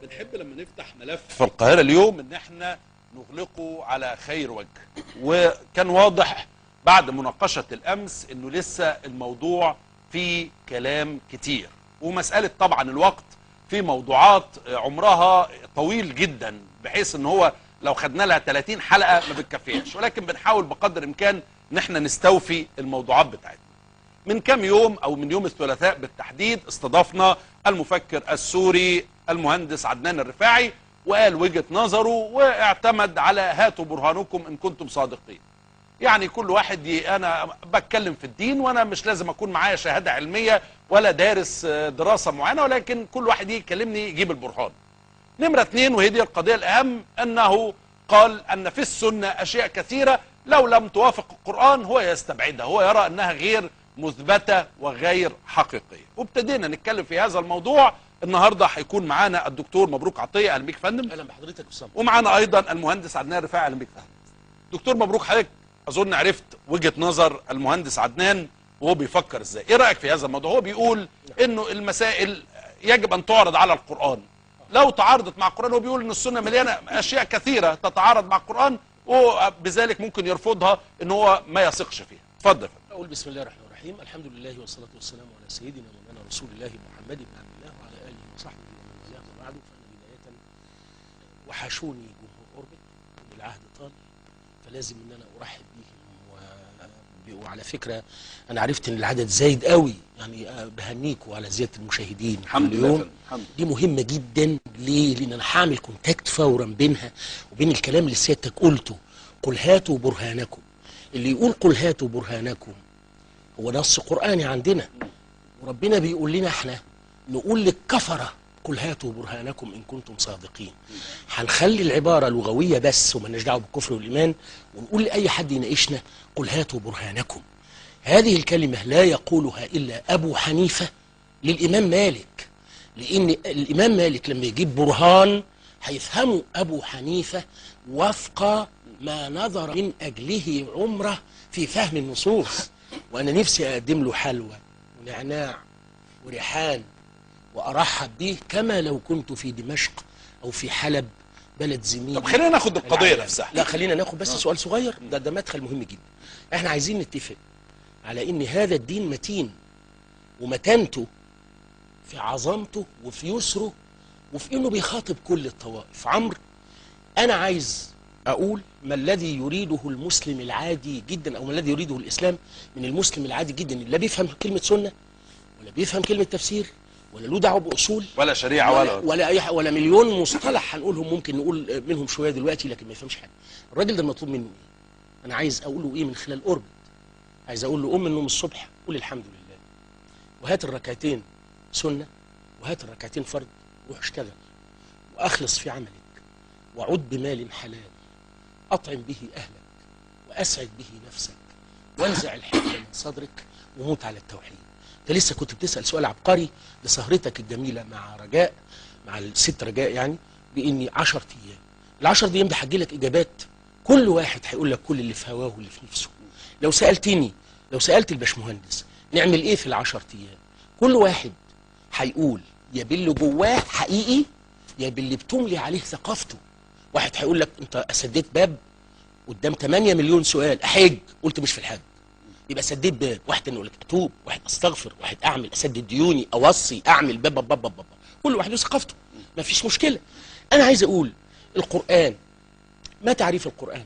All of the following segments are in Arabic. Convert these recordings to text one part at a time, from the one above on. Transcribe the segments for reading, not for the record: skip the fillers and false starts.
بنحب لما نفتح ملف في القاهرة اليوم ان احنا نغلقه على خير وجه، وكان واضح بعد مناقشة الامس انه لسه الموضوع فيه كلام كتير، ومسألة طبعا الوقت في موضوعات عمرها طويل جدا بحيث ان هو لو خدنا لها 30 حلقة ما بتكفيهاش، ولكن بنحاول بقدر الامكان ان احنا نستوفي الموضوعات بتاعتنا. من كام يوم او من يوم الثلاثاء بالتحديد استضفنا المفكر السوري المهندس عدنان الرفاعي، وقال وجهة نظره واعتمد على هاتوا برهانكم ان كنتم صادقين. يعني كل واحد انا بتكلم في الدين وانا مش لازم اكون معايا شهادة علمية ولا دارس دراسة معينة، ولكن كل واحد يكلمني يجيب البرهان. نمرة 2 وهي دي القضية الاهم، انه قال ان في السنة اشياء كثيرة لو لم توافق القرآن هو يستبعدها، هو يرى انها غير مثبتة وغير حقيقية. وابتدينا نتكلم في هذا الموضوع. النهارده هيكون معانا الدكتور مبروك عطية، اهلا بيك يا فندم. اهلا بحضرتك يا استاذ. ومعانا ايضا المهندس عدنان الرفاعي، اهلا بيك يا فندم. دكتور مبروك، حضرتك اظن عرفت وجهة نظر المهندس عدنان وهو بيفكر ازاي، ايه رايك في هذا الموضوع؟ هو بيقول انه المسائل يجب ان تعرض على القرآن، لو تعارضت مع القرآن هو بيقول ان السنة مليانة اشياء كثيرة تتعارض مع القرآن وبذلك ممكن يرفضها ان هو ما يثقش فيها. اتفضل يا فندم. اقول بسم الله الرحمن الرحيم، الحمد لله والصلاه والسلام على سيدنا مولانا رسول الله محمد بن عبد الله وعلى اله وصحبه ومن والاه، وبعد. فانا بدايه وحشوني جمهور اوربت والعهد طال، فلازم ان انا ارحب بيهم وعلى فكره انا عرفت ان العدد زايد قوي، يعني بهنيكوا على زياده المشاهدين الحمد لله. دي مهمه جدا. ليه؟ لان انا هعمل كونتاكت فورا بينها وبين الكلام اللي سيادتك قلته، قل هاتوا برهانكم. اللي يقول قل هاتوا برهانكم هو نص قرآني عندنا، وربنا بيقول لنا احنا نقول للكفرة قل هاتوا برهانكم إن كنتم صادقين. هنخلي العبارة لغوية بس ومالناش دعوة بالكفر والإيمان، ونقول لأي حد يناقشنا قل هاتوا برهانكم. هذه الكلمة لا يقولها إلا أبو حنيفة للإمام مالك، لأن الإمام مالك لما يجيب برهان هيفهموا أبو حنيفة وفق ما نظر من أجله عمره في فهم النصوص. وأنا نفسي أقدم له حلوى ونعناع وريحان وأرحب به كما لو كنت في دمشق أو في حلب بلد زميلي. طب خلينا ناخد القضية نفسها. لا خلينا ناخد بس سؤال صغير، ده مدخل مهم جدا. احنا عايزين نتفق على ان هذا الدين متين، ومتانته في عظمته وفي يسره وفي انه بيخاطب كل الطوائف. عمرو، انا عايز اقول ما الذي يريده المسلم العادي جدا، او ما الذي يريده الاسلام من المسلم العادي جدا اللي لا بيفهم كلمه سنه ولا بيفهم كلمه تفسير ولا له دعوه باصول ولا شريعه ولا مليون مصطلح هنقولهم، ممكن نقول منهم شويه دلوقتي لكن ما يفهمش حاجه. الراجل ده المطلوب منه ايه؟ انا عايز اقول له ايه من خلال اوربت؟ عايز اقول له قوم من النوم الصبح قول الحمد لله، وهات الركعتين سنه وهات الركعتين فرض، روح اشتغل واخلص في عملك، وعد بمال حلال أطعم به أهلك وأسعد به نفسك وانزع الحقد من صدرك وموت على التوحيد. أنت لسه كنت بتسأل سؤال عبقري لسهرتك الجميلة مع رجاء، مع الست رجاء، يعني بإني 10 أيام. ال10 أيام ده هتجي لك إجابات، كل واحد هيقول لك كل اللي في هواه واللي في نفسه. لو سألتني، لو سألت الباشمهندس نعمل إيه في ال10 أيام، كل واحد هيقول يا باللي جواه حقيقي يا باللي بتملي عليه ثقافته. واحد هيقول لك انت سديت باب قدام 8 مليون سؤال، احج قلت مش في الحج يبقى سديت باب. واحد تاني يقول لك اتوب، واحد استغفر، واحد اعمل اسدد ديوني، اوصي، اعمل باب. كل واحد له ثقافته، ما فيش مشكله. انا عايز اقول القران، ما تعريف القران؟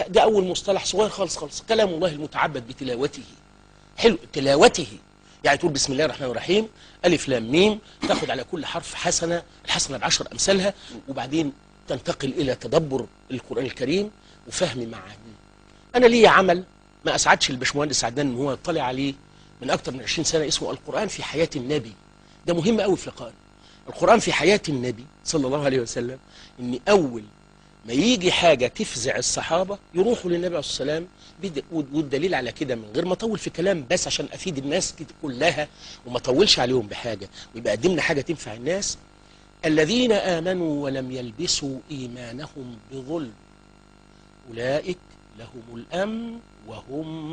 ده اول مصطلح صغير خالص، كلام الله المتعبد بتلاوته. حلو، تلاوته يعني تقول بسم الله الرحمن الرحيم الف لام ميم، تاخد على كل حرف حسنه، الحسنه ب10 امثالها، وبعدين تنتقل إلى تدبر القرآن الكريم وفهم معانيه. أنا لي عمل ما أسعدش الباشمهندس عدنان إن هو يطلع عليه من أكتر من 20 سنة، اسمه القرآن في حياة النبي. ده مهم قوي في لقائنا. القرآن في حياة النبي صلى الله عليه وسلم، إن أول ما يجي حاجة تفزع الصحابة يروحوا للنبي عليه الصلاة والسلام، والدليل على كده من غير ما أطول في كلام بس عشان أفيد الناس كلها وما أطولش عليهم بحاجة ويبقى قدمنا حاجة تنفع الناس. الذين آمنوا ولم يلبسوا إيمانهم بظلم أولئك لهم الأمن وهم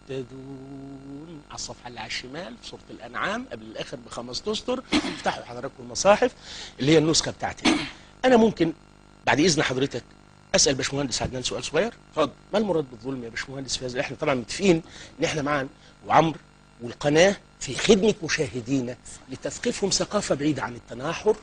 مهتدون. على الصفحة اللي على الشمال في سورة الأنعام قبل الآخر ب5 أسطر. افتحوا حضراتكم المصاحف اللي هي النسخة بتاعتي. أنا ممكن بعد إذن حضرتك أسأل باشمهندس عدنان سؤال صغير؟ اتفضل. ما المراد بالظلم يا باشمهندس في هذا؟ احنا طبعا متفقين إن احنا معا وعمرو والقناة في خدمة مشاهدينا لتثقيفهم ثقافة بعيدة عن التناحر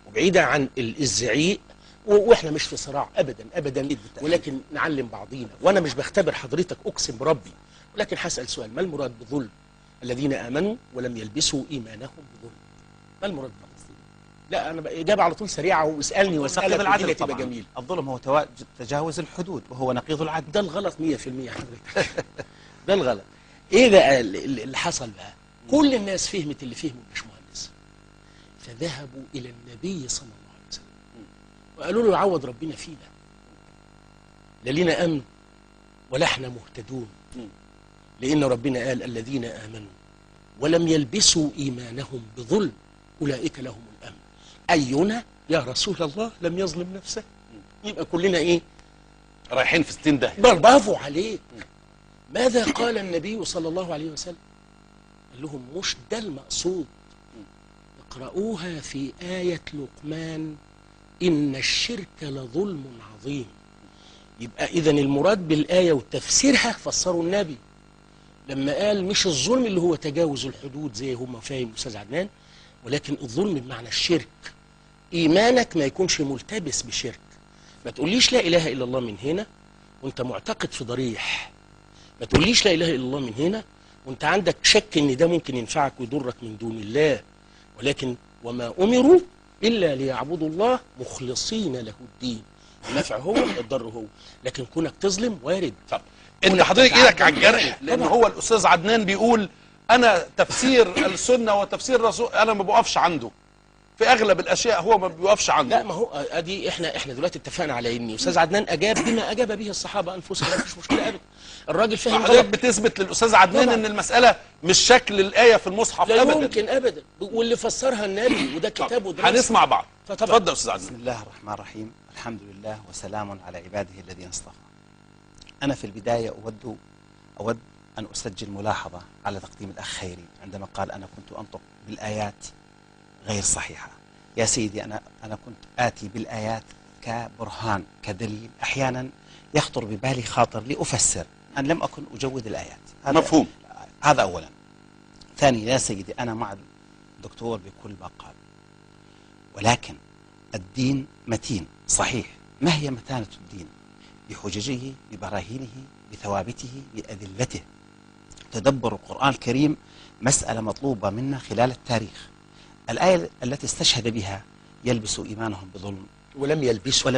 وبعيدة عن الزعيق، واحنا مش في صراع ابدا ابدا، ولكن نعلم بعضينا. وانا مش بختبر حضرتك اقسم بربي، ولكن هسأل سؤال: ما المراد بظلم؟ الذين امنوا ولم يلبسوا ايمانهم بظلم. ما المراد بظلم؟ لا انا اجابه على طول سريعه، واسالني واسالك العدل تبقى طبعا. جميل. الظلم هو تجاوز الحدود وهو نقيض العدل. ده الغلط 100% حضرتك. ده الغلط. ايه بقى اللي حصل بقى؟ كل الناس فهمت اللي فهمه الباشمهندس، فذهبوا الى النبي صلى الله عليه وسلم وقالوا له يعوض ربنا فينا، لا لينا امن ولا احنا مهتدون، لان ربنا قال الذين امنوا ولم يلبسوا ايمانهم بظلم اولئك لهم الامن. اينا يا رسول الله لم يظلم نفسه؟ يبقى كلنا ايه؟ رايحين في 60 ده. برافو عليك. ماذا قال النبي صلى الله عليه وسلم؟ قال لهم مش ده المقصود، اقرأوها في آية لقمان إن الشرك لظلم عظيم. يبقى إذا المراد بالآية وتفسيرها فسروا النبي لما قال مش الظلم اللي هو تجاوز الحدود زي هم فاهم أستاذ عدنان، ولكن الظلم بمعنى الشرك. إيمانك ما يكونش ملتبس بشرك. ما تقوليش لا إله إلا الله من هنا وأنت معتقد في ضريح، ما تقوليش لا إله إلا الله من هنا وأنت عندك شك إن ده ممكن ينفعك ويضرك من دون الله. ولكن وما أمروا إلا ليعبدوا الله مخلصين له الدين. النفع هو الضر هو، لكن كونك تظلم وارد. طب انت حضرتك ايدك على الجرح، لان هو الاستاذ عدنان بيقول انا تفسير السنه وتفسير الرسول انا ما بوقفش عنده في اغلب الاشياء، هو ما بيوقفش عنده. لا ما هو ادي احنا دلوقتي اتفقنا على ان استاذ عدنان اجاب بما اجاب به الصحابه انفسهم، ما فيش مشكله ابدا. الراجل فاهم حضرتك غلط. بتثبت للاستاذ عدنان ان المساله مش شكل الايه في المصحف لا ابدا. يمكن ابدا، واللي فسرها النبي وده كتاب ودراسه. هنسمع بعض. فطبعا اتفضل يا استاذ عدنان. بسم الله الرحمن الرحيم، الحمد لله وسلام على عباده الذين اصطفى. أنا في البداية أود أن أسجل ملاحظة على تقديم الأخ خيري عندما قال أنا كنت أنطق بالآيات غير صحيحة. يا سيدي أنا كنت آتي بالآيات كبرهان كدليل، أحيانا يخطر ببالي خاطر لأفسر، أن لم أكن أجود الآيات. مفهوم. هذا أولا. ثانيا يا سيدي أنا مع الدكتور بكل ما قال، ولكن الدين متين صحيح. ما هي متانة الدين؟ بحججه، ببراهينه، بثوابته، بأدلته. تدبر القرآن الكريم مسألة مطلوبة منا خلال التاريخ. الآية التي استشهد بها يلبسوا إيمانهم بظلم ولم يلبسوا.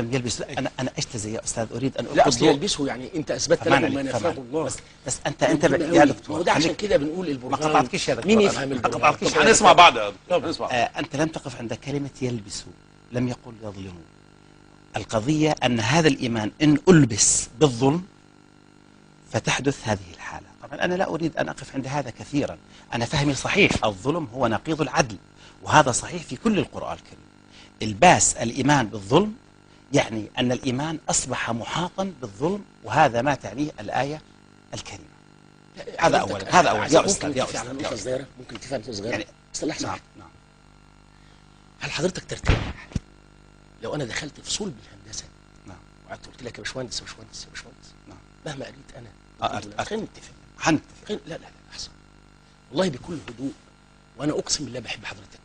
أنا أجتزي يا أستاذ، أريد أن لا أصل يلبسوا يعني أنت أثبتت لهم ما نفاه الله. بس أنت يا دكتور، وده عشان كده بنقول البرهان. ما قطعتكيش يا دكتور، مين يفهم البرهان؟ هنسمع بعض يا دكتور. هنسمع. أنت لم تقف عند كلمة يلبسوا، لم يقل يظلموا. القضية أن هذا الإيمان إن ألبس بالظلم فتحدث هذه الحالة. طبعا أنا لا أريد أن أقف عند هذا كثيرا، أنا فهمي صحيح، الظلم هو نقيض العدل، وهذا صحيح في كل القرآن الكريم. الباس الإيمان بالظلم يعني أن الإيمان أصبح محاطا بالظلم، وهذا ما تعنيه الآية الكريمة. هذا أولا يا أستاذ. ممكن تفهم صغيرة يعني بس لحظة. نعم. هل حضرتك ترتاح لو أنا دخلت في صلب الهندسة نعم وقعدت قلت لك يا باشمهندس نعم مهما قريت أنا خلينا نتفق. هنتفق. لا أحسن والله بكل هدوء، وأنا أقسم بالله بحب حضرتك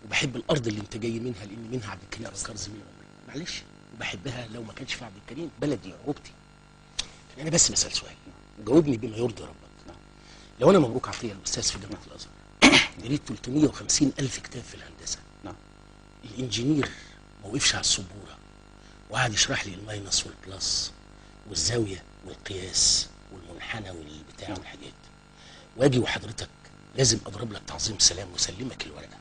وبحب الأرض اللي أنت جاي منها، لأن منها عبد الكريم أفكار زميل عمري، معلش، وبحبها لو ما كانش في عبد الكريم بلدي عروبتي. أنا بس بسأل سؤال وجاوبني بما يرضي ربك. لو أنا مبروك عطية الأستاذ في جامعة الأزهر قريت 350,000 كتاب في الهندسة، الإنجينير ما وقفش على السبورة وقعد يشرح لي الماينس والبلس والزاوية والقياس والمنحنى والبتاع والحاجات، واجي وحضرتك لازم اضرب لك تعظيم سلام واسلمك الورقه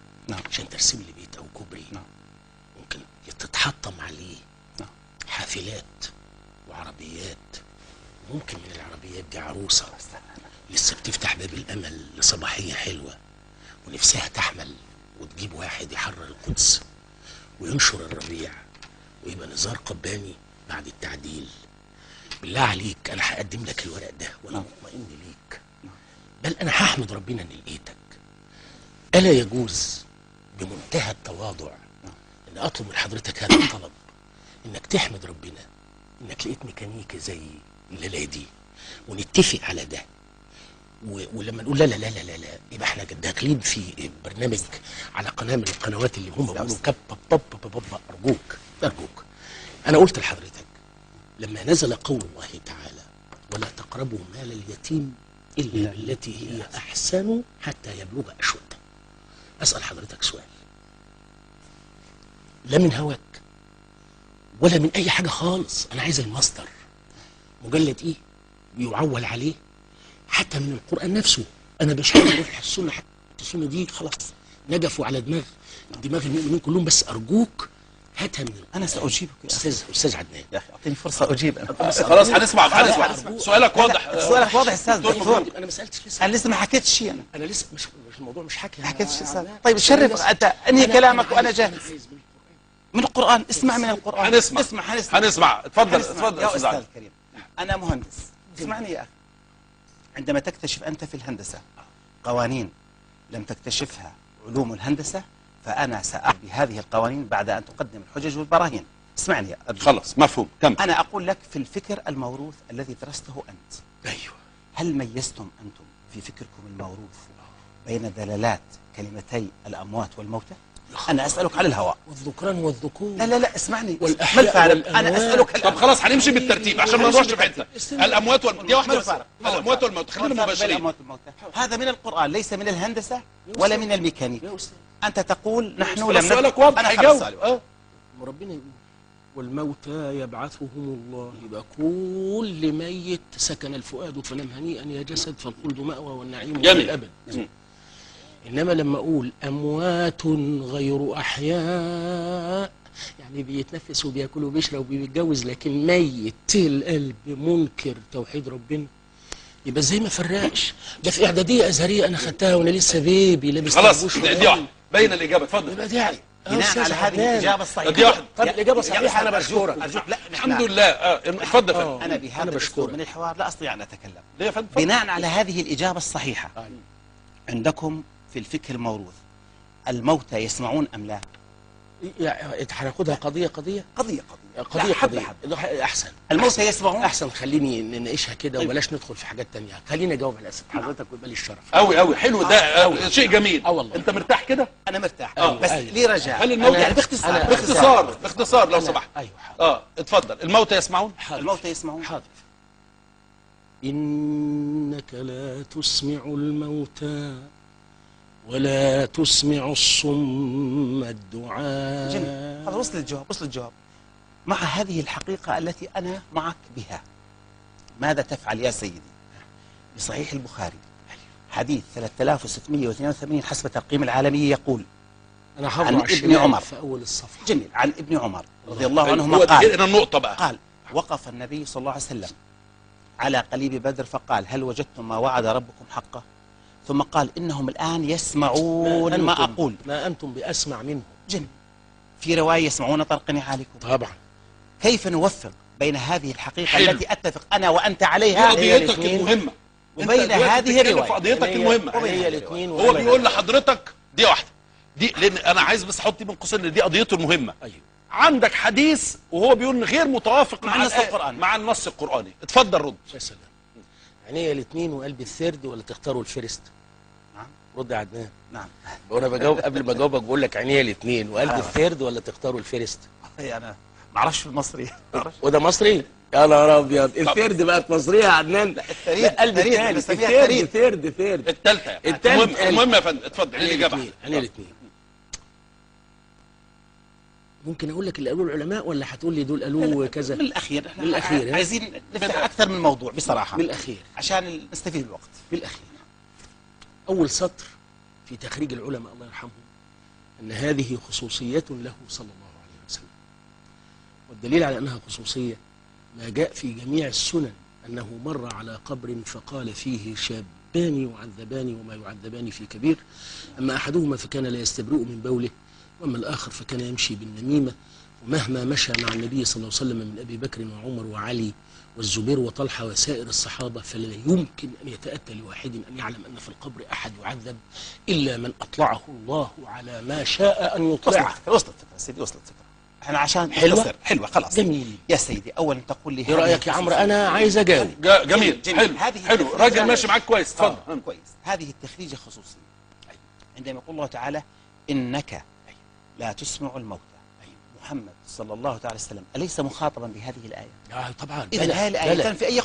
عشان ترسم لي بيت او كوبري ممكن تتحطم عليه حافلات وعربيات، ممكن من العربيات دي عروسه لسه بتفتح باب الامل لصباحيه حلوه ونفسها تحمل وتجيب واحد يحرر القدس وينشر الربيع ويبقى نزار قباني بعد التعديل، بالله عليك انا هقدم لك الورق ده وانا مطمئن ليك، بل انا هحمد ربنا ان لقيتك. الا يجوز بمنتهى التواضع ان اطلب من حضرتك هذا الطلب، انك تحمد ربنا انك لقيت ميكانيكي زي الليله دي، ونتفق على ده. ولما نقول لا لا لا لا لا, لا يبقى احنا داخلين في برنامج على قناه من القنوات اللي هم بيقولوا كب بب بب بب. ارجوك انا قلت لحضرتك لما نزل قول الله تعالى ولا تقربوا مال اليتيم الا بالتي هي احسن حتى يبلغ اشده. اسال حضرتك سؤال، لا من هواك ولا من اي حاجه خالص، انا عايز المصدر مجلد ايه بيعول عليه حتى من القرآن نفسه. أنا مش عايز أروح السنة، حتى السنة دي خلاص نجفوا على دماغ المؤمنين كلهم، بس أرجوك هاتها من أنا سأجيبك يا أستاذ عدنان. يا أخي أعطيني فرصة أجيب أنا. خلاص هنسمع سؤالك واضح. سؤالك واضح أستاذ دكتور. أنا ما سألتش لسه، أنا لسه ما حكيتش شيء. أنا لسه مش الموضوع مش حكي، ما حكيتش أستاذ. طيب شرف أنت أنهي كلامك وأنا جاهز. من القرآن، اسمع من القرآن. هنسمع. اتفضل يا أستاذ الكريم. أنا مهندس، اسمعني يا أخي. عندما تكتشف أنت في الهندسة قوانين لم تكتشفها علوم الهندسة، فأنا سأعرف بهذه القوانين بعد أن تقدم الحجج والبراهين. اسمعني يا أرجو. خلاص مفهوم. كم أنا أقول لك في الفكر الموروث الذي درسته أنت. أيوه. هل ميزتم أنتم في فكركم الموروث بين دلالات كلمتي الأموات والموتى؟ أنا أسألك على الهواء. والذكران والذكور. لا لا لا اسمعني. والأحياء ما الفارق؟ والأموات. أنا أسألك طب خلاص هنمشي بالترتيب عشان ما نروحش في حته. الاموات ما الفارق؟ الاموات والموت خلينا مباشرين. الأموات والموتى هذا من القرآن ليس من الهندسة ولا من الميكانيك. أنت تقول نحن لم نفهم. سؤالك واضح. أنا هيجاوب. ربنا يقول والموتى يبعثهم الله، يبقى كل ميت سكن الفؤاد فنم هنيئا يا جسد فالخلد مأوى والنعيم إلى الأبد. إنما لما أقول أموات غير أحياء يعني بيتنفس وبياكل وبيشرب وبيتجوز، لكن ميت القلب منكر توحيد ربنا، يبقى ازاي ما فرقش؟ ده في إعدادية أزهرية أنا خدتها وأنا لسه بيبي لابس خلاص دي واحده باين الإجابة. اتفضل. يبقى دي بناء على هذه الإجابة الصحيحة. دي واحده. طب الإجابة صحيحة أنا بشكرك. أرجوك لا الحمد لله. اتفضل يا فندم. أنا بهذا الأسلوب من الحوار لا أستطيع أن أتكلم. ليه يا فندم؟ بناء على هذه الإجابة الصحيحة عندكم في الفكر الموروث الموتى يسمعون أم لا؟ هناخدها قضية أحسن. الموتى يسمعون. أحسن خليني نناقشها كده وبلاش ندخل في حاجات تانية. خليني أجاوب على أسئلة حضرتك ويبقى لي الشرف. أوي حلو ده. شيء جميل. والله أنت مرتاح كده؟ أنا مرتاح. بس لي رجاء. هل الموتى يعني باختصار لو سمحت. أيوه اتفضل. الموتى يسمعون؟ الموتى يسمعون. حاضر. إنك لا تسمع الموتى ولا تسمع الصم الدعاء. جميل. هذا وصل الجواب. مع هذه الحقيقة التي أنا معك بها ماذا تفعل يا سيدي؟ بصحيح البخاري حديث 3682 حسب الترقيم العالمي يقول أنا عن ابن عمر في أول الصفحة. جميل. عن ابن عمر رضي الله عنهما قال وقف النبي صلى الله عليه وسلم على قليب بدر فقال هل وجدتم ما وعد ربكم حقه؟ ثم قال إنهم الآن يسمعون ما أقول. ما أنتم بأسمع منهم. جميل. في رواية يسمعون طرق نعالكم. طبعا. كيف نوفق بين هذه الحقيقة التي أتفق أنا وأنت عليها قضيتك المهمة وبين هذه الرواية قضيتك المهمة هي الاثنين. هو بيقول لحضرتك دي واحدة دي، لأن أنا عايز بس أحط من قوسين إن دي قضيته المهمة. أيوه. عندك حديث وهو بيقول غير متوافق مع النص القرآني. اتفضل رد. يا سلام. عينيا الاثنين وقلبي الثيرد ولا تختاروا الفيرست؟ نعم. رد يا عدنان. نعم. وانا بجاوب قبل ما اجاوبك بقول لك عينيا الاثنين وقلبي الثيرد ولا تختاروا الفيرست؟ انا ما اعرفش في المصري. وده مصري؟ يا نهار ابيض. الثيرد بقت مصريه يا عدنان. لا قلبي الثالث. ثيرد. الثالثه. المهم يا فندم اتفضل. ايه الاجابه؟ عينيا الاثنين. ممكن اقول لك اللي قالوه العلماء ولا هتقول لي دول قالوه كذا؟ من الاخير. من الاخير عايزين نفتح اكثر من موضوع بصراحه. من الاخير عشان نستفيد الوقت. من الاخير. اول سطر في تخريج العلماء الله يرحمهم ان هذه خصوصيه له صلى الله عليه وسلم، والدليل على انها خصوصيه ما جاء في جميع السنن انه مر على قبر فقال فيه شابان يعذبان وما يعذبان في كبير، اما احدهما فكان لا يستبرئ من بوله، واما الاخر فكان يمشي بالنميمه، مهما مشى مع النبي صلى الله عليه وسلم من أبي بكر وعمر وعلي والزبير وطلحة وسائر الصحابة، فلا يمكن أن يتأتى لواحد أن يعلم أن في القبر أحد يعذب إلا من أطلعه الله على ما شاء أن يطلعه. وصلت الفكرة سيدي، وصلت الفكرة. احنا عشان حلوة؟ نختصر. حلوة خلاص. جميل. يا سيدي أولا تقول لي إيه رأيك يا عمرو؟ أنا عايز أجاوب. جميل. حلو راجل ماشي معاك كويس. اتفضل. كويس. هذه التخريجة خصوصية. عندما يقول الله تعالى إنك لا تسمع الموتى، محمد صلى الله عليه وسلم أليس مخاطبا بهذه الآية؟ طبعا. إذا هذه الآية في أي